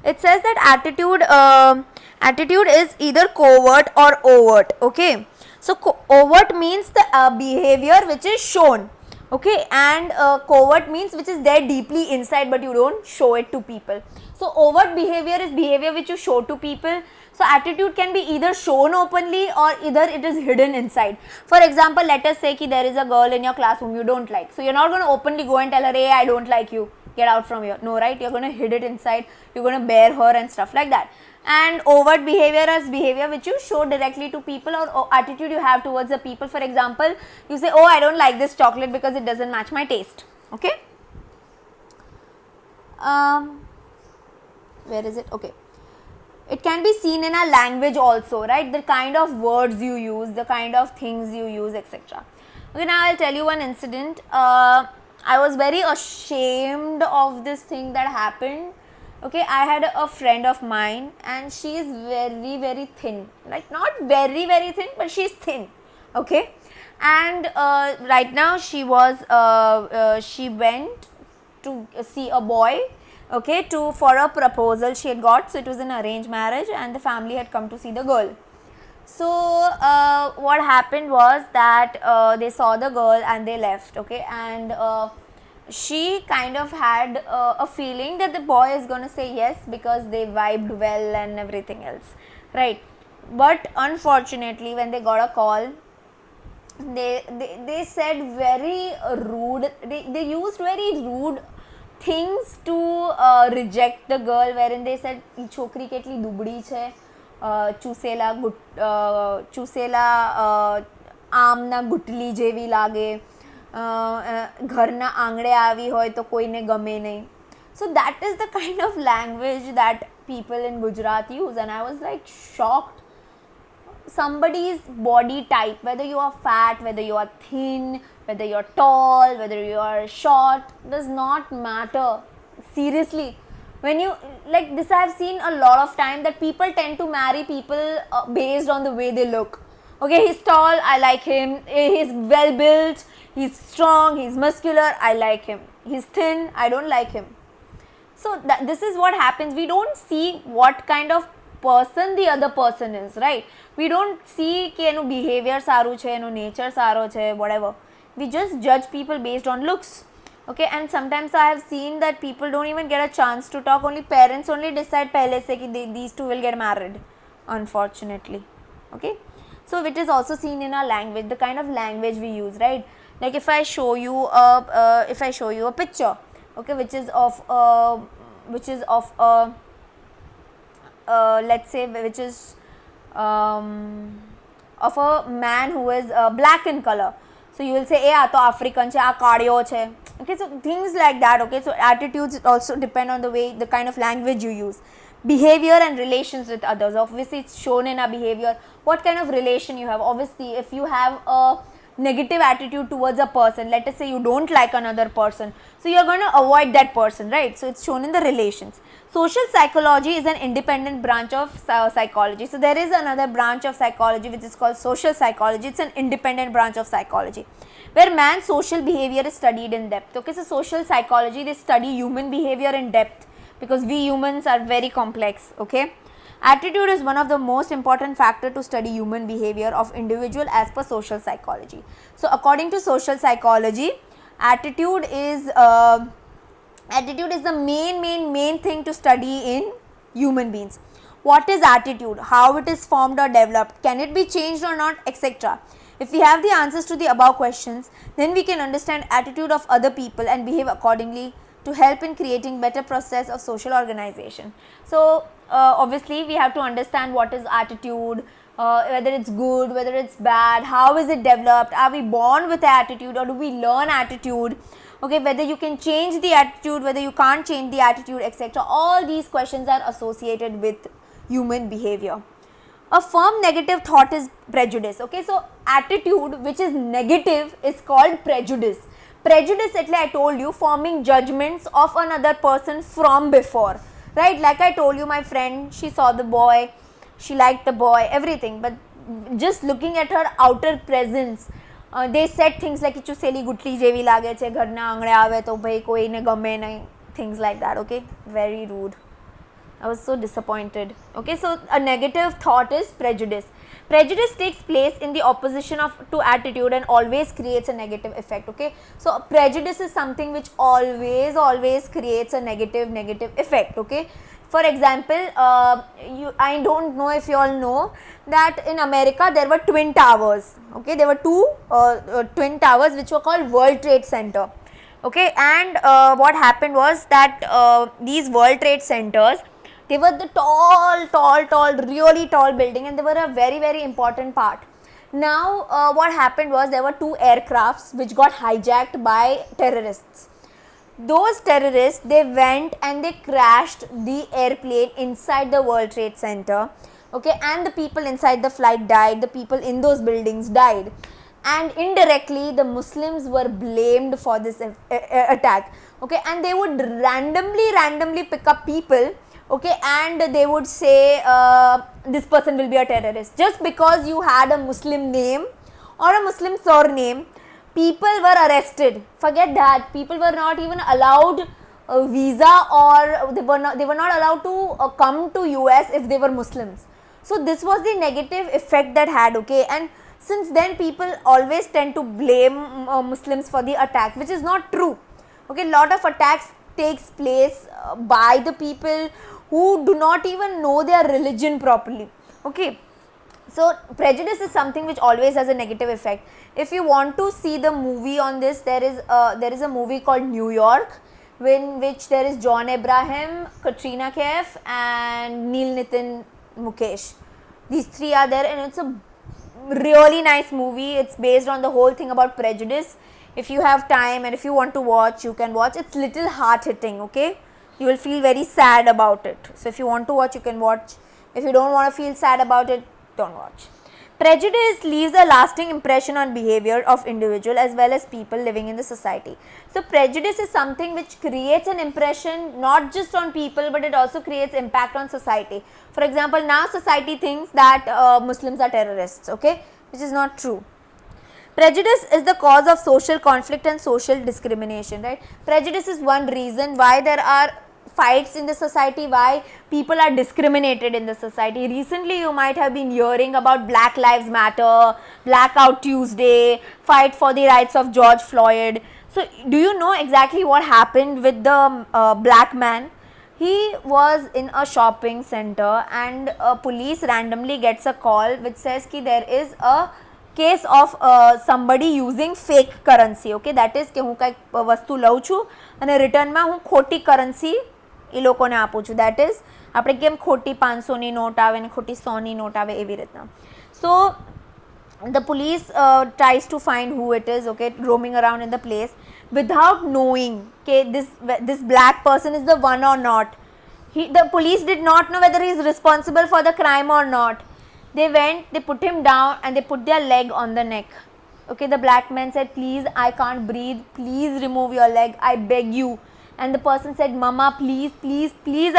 it says that attitude is either covert or overt. Okay, so overt means the behavior which is shown, okay, and covert means which is there deeply inside but you don't show it to people. So overt behavior is behavior which you show to people. So attitude can be either shown openly or either it is hidden inside. For example, let us say ki there is a girl in your class whom you don't like, so you're not going to openly go and tell her, hey, I don't like you, get out from here. No, right? You're going to hide it inside, you're going to bear her and stuff like that. And overt behavior is behavior which you show directly to people, or attitude you have towards the people. For example, you say, oh, I don't like this chocolate because it doesn't match my taste. Okay, where is it? Okay, it can be seen in a language also, right? The kind of words you use, the kind of things you use, etc. Okay, now I'll tell you one incident. I was very ashamed of this thing that happened. Okay, I had a friend of mine and she is very, very thin, like not very, very thin, but she's thin. Okay, and right now she went to see a boy, okay, for a proposal she had got. So it was an arranged marriage and the family had come to see the girl. So what happened was that they saw the girl and they left. Okay, and she kind of had a feeling that the boy is going to say yes because they vibed well and everything else, right? But unfortunately, when they got a call, they said very rude, they used very rude things to reject the girl, wherein they said છોકરી કેટલી દુબળી છે, ચૂસેલા આમના ગુટલી જેવી લાગે, ઘરના આંગણે આવી હોય તો કોઈને ગમે નહીં. So that is the kind of language that people in Gujarat use, and I was like shocked. Somebody's body type, whether you are fat, whether you are thin, whether you are tall, whether you are short, does not matter. Seriously, when you like this, I have seen a lot of time that people tend to marry people based on the way they look. Okay, he's tall, I like him. He's well built, he's strong, he's muscular, I like him. He's thin, I don't like him. So this is what happens. We don't see what kind of person the other person is, right? We don't see કે એનું behavior સારું છે, એનો nature સારો છે, whatever. We just judge people based on looks. Okay, and sometimes I have seen that people don't even get a chance to talk. Only parents only decide पहले से कि these two will get married, unfortunately. Okay, so it is also seen in our language, the kind of language we use, right? Like if I show you a picture, okay, which is of let's say which is of a man who is black in color. So you will say, "Hey, to African che, a cardio che." Okay, so things like that. Okay, so attitudes also depend on the way, the kind of language you use. Behavior and relations with others. Obviously, it's shown in our behavior. What kind of relation you have? Obviously, if you have a negative attitude towards a person, let us say you don't like another person, so you're going to avoid that person, right? So it's shown in the relations. Social psychology is an independent branch of psychology. So there is another branch of psychology which is called social psychology. It's an independent branch of psychology where man's social behavior is studied in depth. Okay, so social psychology, they study human behavior in depth because we humans are very complex. Okay, attitude is one of the most important factor to study human behavior of individual as per social psychology. So according to social psychology, attitude is the main thing to study in human beings. What is attitude? How it is formed or developed? Can it be changed or not, etc. If we have the answers to the above questions, then we can understand attitude of other people and behave accordingly to help in creating better process of social organization. So obviously we have to understand what is attitude, whether it's good, whether it's bad, how is it developed, are we born with attitude or do we learn attitude, okay, whether you can change the attitude, whether you can't change the attitude, etc. All these questions are associated with human behavior. A firm negative thought is prejudice. Okay, so attitude which is negative is called prejudice. Prejudice, એટલે I told you, forming judgments of another person from before, right? Like I told you, my friend, she saw the boy, she liked the boy, everything, but just looking at her outer presence, they said things like ચૂસેલી ગુટલી જેવી લાગે છે, ઘરના આંગણે આવે તો ભાઈ કોઈને ગમે નહીં, things like that. Okay, very rude. I was so disappointed. Okay, so a negative thought is prejudice. Prejudice takes place in the opposition of to attitude and always creates a negative effect. Okay, so prejudice is something which always creates a negative effect. Okay, for example, I don't know if you all know that in America there were twin towers. Okay, there were two twin towers which were called World Trade Center. Okay, and what happened was that these World Trade Centers, they were the tall, really tall building, and they were a very important part. Now what happened was there were two aircrafts which got hijacked by terrorists. Those terrorists, they went and they crashed the airplane inside the World Trade Center. Okay, and the people inside the flight died, the people in those buildings died, and indirectly the Muslims were blamed for this attack. Okay, and they would randomly pick up people, okay, and they would say this person will be a terrorist just because you had a Muslim name or a Muslim surname. People were arrested. Forget that, people were not even allowed a visa, or they were not allowed to come to US if they were Muslims. So this was the negative effect that had. Okay, and since then people always tend to blame Muslims for the attack, which is not true. Okay, lot of attacks takes place by the people who do not even know their religion properly. Okay, so prejudice is something which always has a negative effect. If you want to see the movie on this, there is a movie called New York, in which there is John Abraham, Katrina Kaif, and Neil Nitin Mukesh. These three are there, and it's a really nice movie. It's based on the whole thing about prejudice. If you have time and if you want to watch, you can watch. It's little heart hitting. Okay, you will feel very sad about it. So if you want to watch, you can watch. If you don't want to feel sad about it, don't watch. Prejudice leaves a lasting impression on behavior of individual as well as people living in the society. So prejudice is something which creates an impression not just on people, but it also creates impact on society. For example, now society thinks that Muslims are terrorists, okay, which is not true. Prejudice is the cause of social conflict and social discrimination, right? Prejudice is one reason why there are fights in the society, why people are discriminated in the society. Recently you might have been hearing about Black Lives Matter, Blackout Tuesday, fight for the rights of George Floyd. So do you know exactly what happened with the black man? He was in a shopping center and police randomly gets a call which says ki there is a case of somebody using fake currency. Okay, that is કે હું કંઈક વસ્તુ લઉં છું અને રિટર્નમાં હું ખોટી કરન્સી એ લોકોને આપું છું. દેટ ઇઝ આપણે કેમ ખોટી 500ની નોટ આવે ને ખોટી 100ની નોટ આવે એવી રીતના. સો the police tries to find who it is, okay, roaming around in the place without knowing okay this black person is the one or not. The police did not know whether he is responsible for the crime or not. They went, they put him down and they put their leg on the neck. Okay, the black man said, please, I can't breathe, please remove your leg, I beg you. And the person said, mama, please,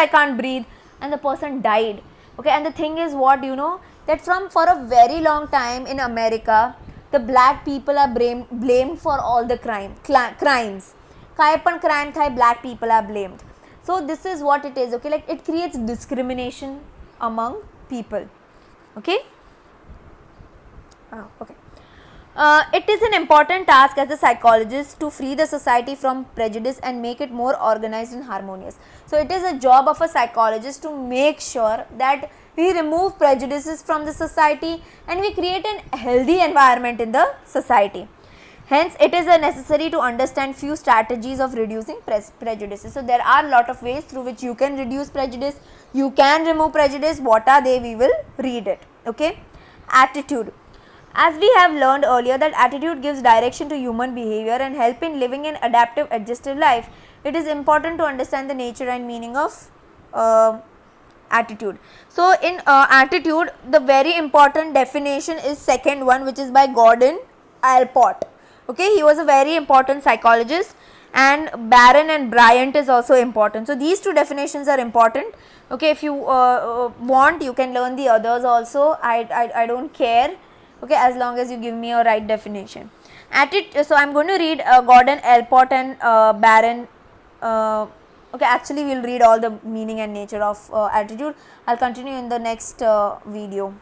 I can't breathe. And the person died. Okay, and the thing is what, you know, that for a very long time in America, the black people are blamed for all the crimes. Kai pan crime thai, black people are blamed. So this is what it is, okay, like it creates discrimination among people. Okay. Okay. It is an important task as a psychologist to free the society from prejudice and make it more organized and harmonious. So it is a job of a psychologist to make sure that we remove prejudices from the society and we create a healthy environment in the society. Hence, it is necessary to understand few strategies of reducing prejudices. So, there are a lot of ways through which you can reduce prejudice, you can remove prejudice. What are they? We will read it. Okay. Attitude. As we have learned earlier that attitude gives direction to human behavior and help in living an adaptive, adjustive life, it is important to understand the nature and meaning of attitude. So, in attitude, the very important definition is second one, which is by Gordon Allport. Okay, he was a very important psychologist, and Barron and Bryant is also important. So, these two definitions are important. Okay, if you want, you can learn the others also. I don't care. Okay, as long as you give me a right definition. So, I am going to read Gordon Allport and Barron Okay, actually we'll read all the meaning and nature of attitude. I'll continue in the next video.